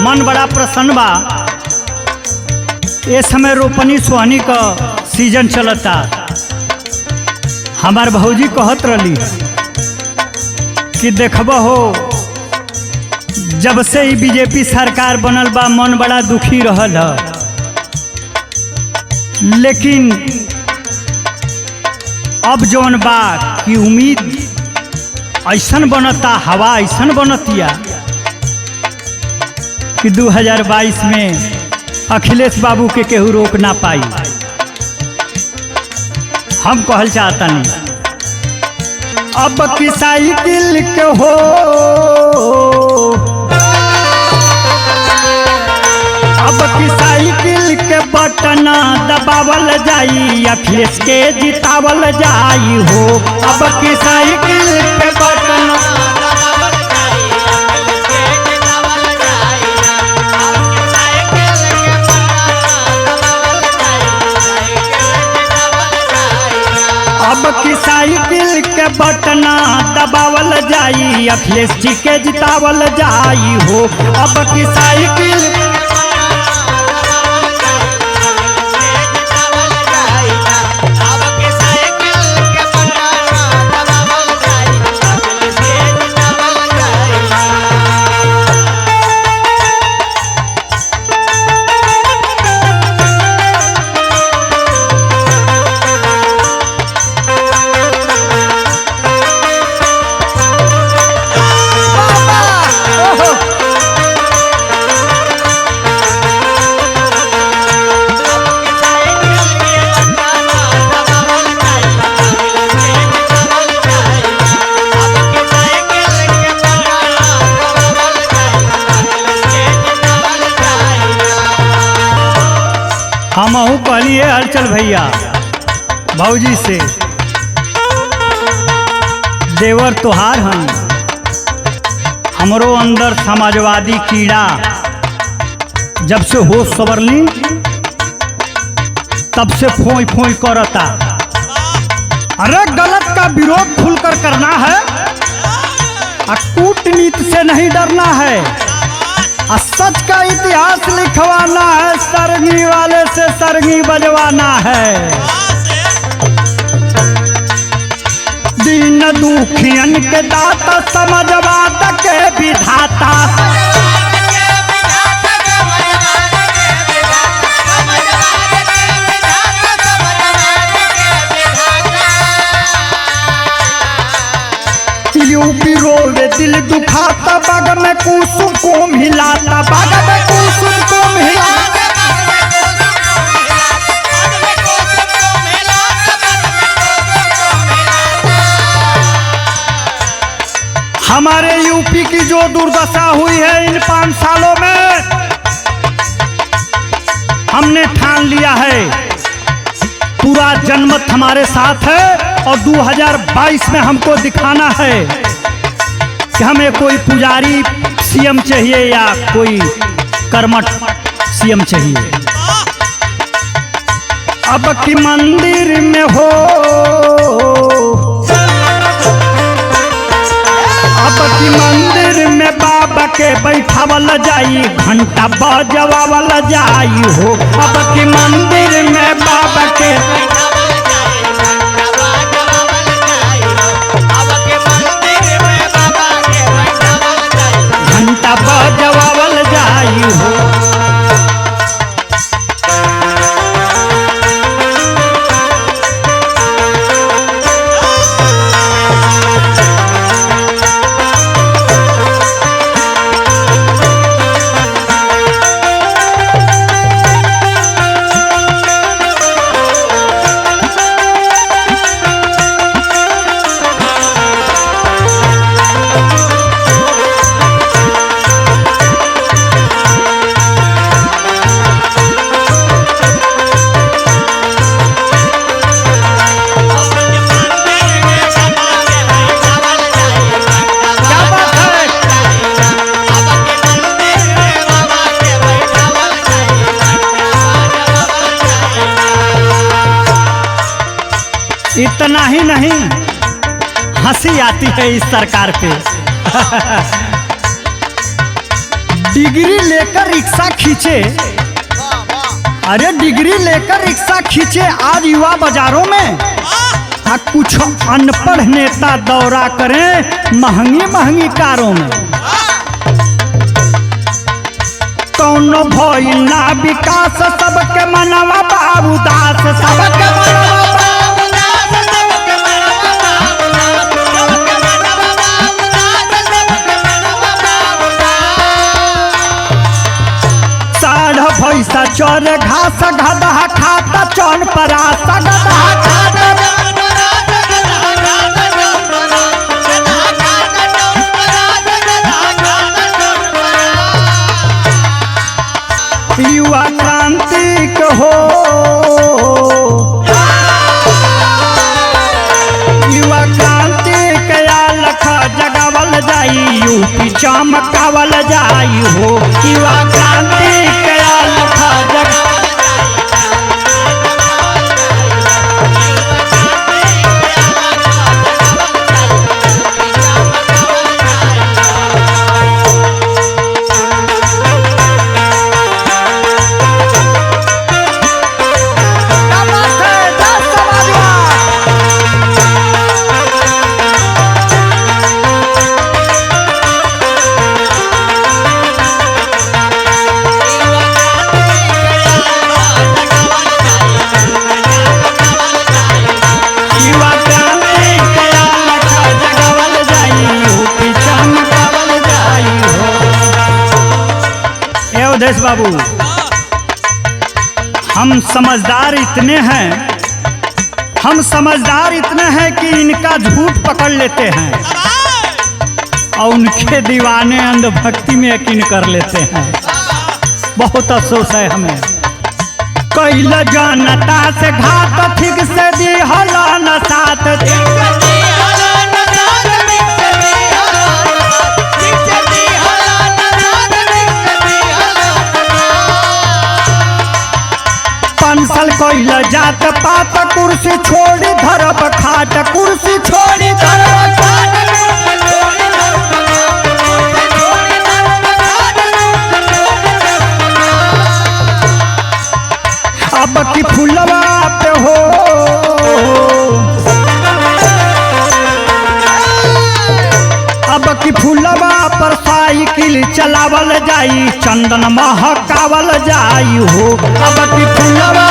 मन बड़ा प्रसन्न बा। ये समय रोपनी सोहनी का सीजन चलता। हमार भौजी कहत रही कि देखब हो, जब से ही बीजेपी सरकार बनल बा मन बड़ा दुखी रहल है, लेकिन अब जौन बा कि उम्मीद ऐसन बनता, हवा ऐसन बनतिया कि 2022 में अखिलेश बाबू के केहू रोक ना पाई। हम कहल चाहता नहीं अब की साइकिल के हो, अब की साइकिल के बटना दबावल जाई, अखिलेश के जितावल जाई हो। अब की साइकिल के बटना अब की साइकिल के बटना दबावल जाई, अखिलेश जी के जितावल जाई हो। अब की साइकिल हमहू कहलिए हलचल भैया भौजी से, देवर तोहार हन, हमरो अंदर समाजवादी कीड़ा जब से होश संवरली तब से फोई फोई करता। अरे गलत का विरोध खुलकर करना है, कूटनीति से नहीं डरना है, सच का इतिहास लिखवाना है, सरंगी वाले से सरंगी बजवाना है। दीन दुखियन के दाता, समझवाद के विधाता, यूपी रोवे दिल दुखाता, बाग में कुसुम को मिलाता, बाग में कुसुम को मिलाता। हमारे यूपी की जो दुर्दशा हुई है इन 5 सालों में, हमने ठान लिया है पूरा जनमत हमारे साथ है, और 2022 में हमको दिखाना है कि हमें कोई पुजारी सीएम चाहिए या कोई कर्मठ सीएम चाहिए। अब की मंदिर में हो, अब की मंदिर में बाबा के बैठावल जाई, घंटा बजवावल जाई हो। अब की मंदिर में बाबा के घंटा बजवावल जाई हो। इतना ही नहीं, हंसी आती है इस सरकार पे। डिग्री लेकर रिक्शा खींचे, अरे डिग्री लेकर रिक्शा खींचे आज युवा बाजारों में, कुछ अनपढ़ नेता दौरा करें महंगी महंगी कारों में। कौनो भइल ना विकास सबके मनवा बाबूदास, सबके मनवा भैसा चौर घास गधा खाता चौन परासा गधा युवा क्रांति हो, युवा क्रांति कया लखा जगावल जाई, यूपी चमकावल जाई हो। युवा क्रांति कया लखा जग देश बाबू, हम समझदार इतने हैं, हम समझदार इतने हैं कि इनका झूठ पकड़ लेते हैं और उनके दीवाने अंधभक्ति में यकीन कर लेते हैं। बहुत अफसोस है हमें। कैल जनता से घात ठीक से दिहल न साथ, पंसल कैल जात पात कुर्सी छोड़ी धरब खाट, कुर्सी छोड़ी धरब खाट। अब की फुलवा पे हो, अब की फुलवा पर साइकिल चलावल जाई, चंदन महकावल जाई हो। अब की फुलवा